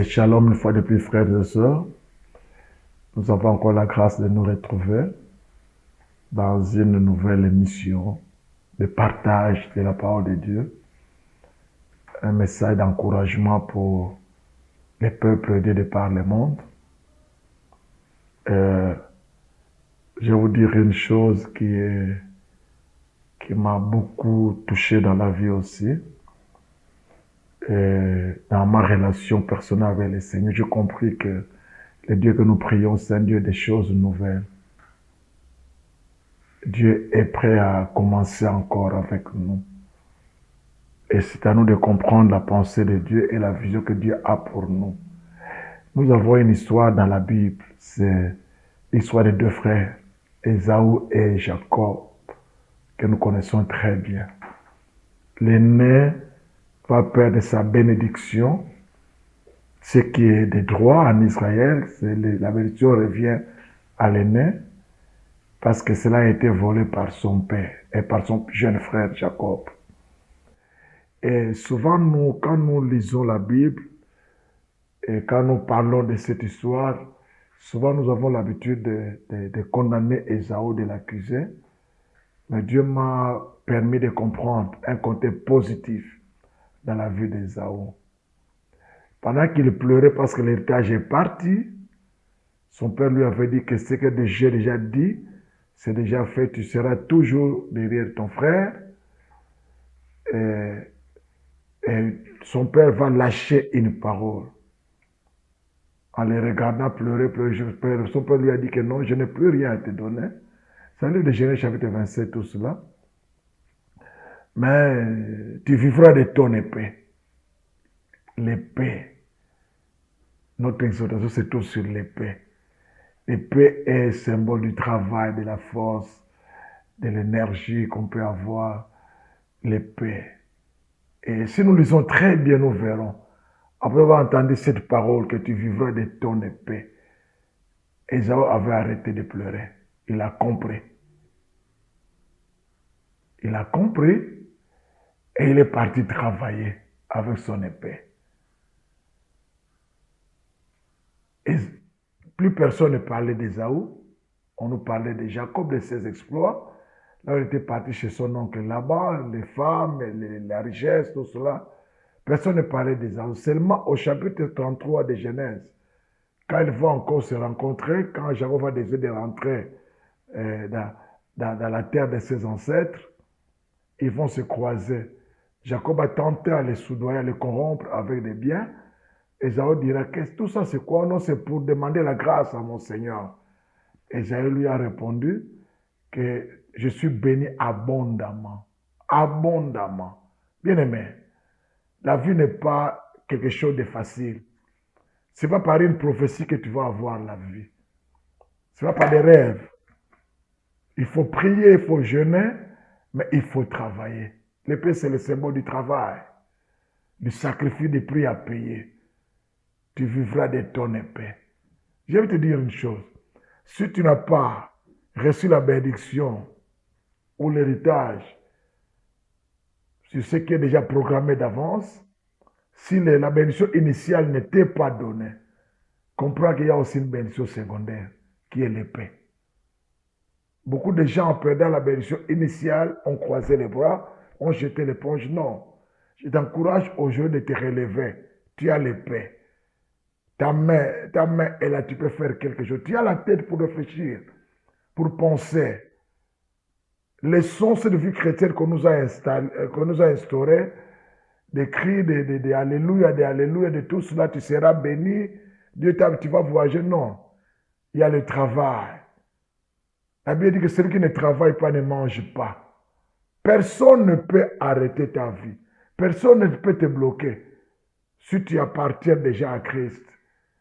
Shalom une fois de plus, frères et sœurs. Nous avons encore la grâce de nous retrouver dans une nouvelle émission de partage de la parole de Dieu. Un message d'encouragement pour les peuples aidés de par le monde. Je vais vous dire une chose qui m'a beaucoup touché dans la vie aussi. Dans ma relation personnelle avec le Seigneur, j'ai compris que le Dieu que nous prions, c'est un Dieu des choses nouvelles. Dieu est prêt à commencer encore avec nous. Et c'est à nous de comprendre la pensée de Dieu et la vision que Dieu a pour nous. Nous avons une histoire dans la Bible. C'est l'histoire des deux frères, Ésaü et Jacob, que nous connaissons très bien. L'aîné va perdre sa bénédiction, ce qui est des droits en Israël. La bénédiction revient à l'aîné parce que cela a été volé par son père et par son jeune frère Jacob. Et souvent, quand nous lisons la Bible et quand nous parlons de cette histoire, souvent nous avons l'habitude de condamner Ésaü, de l'accuser. Mais Dieu m'a permis de comprendre un côté positif dans la vie d'Ésaü. Pendant qu'il pleurait parce que l'héritage est parti, son père lui avait dit que ce que j'ai déjà dit, c'est déjà fait, tu seras toujours derrière ton frère. Et son père va lâcher une parole. En les regardant pleurer, son père lui a dit que non, je n'ai plus rien à te donner. C'est un livre de Genèse chapitre 27, tout cela. Mais tu vivras de ton épée. L'épée. Notre exhortation, c'est tout sur l'épée. L'épée est symbole du travail, de la force, de l'énergie qu'on peut avoir. L'épée. Et si nous lisons très bien, nous verrons. Après avoir entendu cette parole, que tu vivras de ton épée, Ésaü avait arrêté de pleurer. Il a compris. Il a compris et il est parti travailler avec son épée. Et plus personne ne parlait d'Ésaü. On nous parlait de Jacob, de ses exploits. Là, il était parti chez son oncle là-bas, les femmes, la richesse, tout cela. Personne ne parlait d'Ésaü. Seulement au chapitre 33 de Genèse, quand ils vont encore se rencontrer, quand Jacob va décider de rentrer dans la terre de ses ancêtres, ils vont se croiser. Jacob a tenté à les soudoyer, à les corrompre avec des biens. Ésaü dira, tout ça c'est quoi? Non, c'est pour demander la grâce à mon Seigneur. Ésaü lui a répondu que je suis béni abondamment. Abondamment. Bien-aimé, la vie n'est pas quelque chose de facile. Ce n'est pas par une prophétie que tu vas avoir la vie. Ce n'est pas par des rêves. Il faut prier, il faut jeûner, mais il faut travailler. L'épée, c'est le symbole du travail, du sacrifice, des prix à payer. Tu vivras de ton épée. Je vais te dire une chose. Si tu n'as pas reçu la bénédiction ou l'héritage sur ce qui est déjà programmé d'avance, si la bénédiction initiale n'était pas donnée, comprends qu'il y a aussi une bénédiction secondaire qui est l'épée. Beaucoup de gens, en perdant la bénédiction initiale, ont croisé les bras, ont jeté l'éponge. Non. Je t'encourage aujourd'hui de te relever. Tu as l'épée. Ta main est là, tu peux faire quelque chose. Tu as la tête pour réfléchir, pour penser. Les sons de vie chrétienne qu'on nous a instaurés, des cris, des alléluia, de tout cela, tu seras béni. Dieu tu vas voyager. Non. Il y a le travail. La Bible dit que celui qui ne travaille pas ne mange pas. Personne ne peut arrêter ta vie. Personne ne peut te bloquer si tu appartiens déjà à Christ.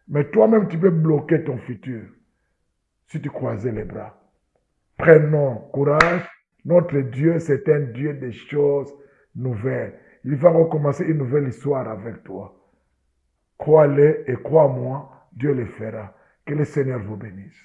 Mais toi-même, tu peux bloquer ton futur si tu croisais les bras. Prenons courage. Notre Dieu, c'est un Dieu des choses nouvelles. Il va recommencer une nouvelle histoire avec toi. Crois-le et crois-moi, Dieu le fera. Que le Seigneur vous bénisse.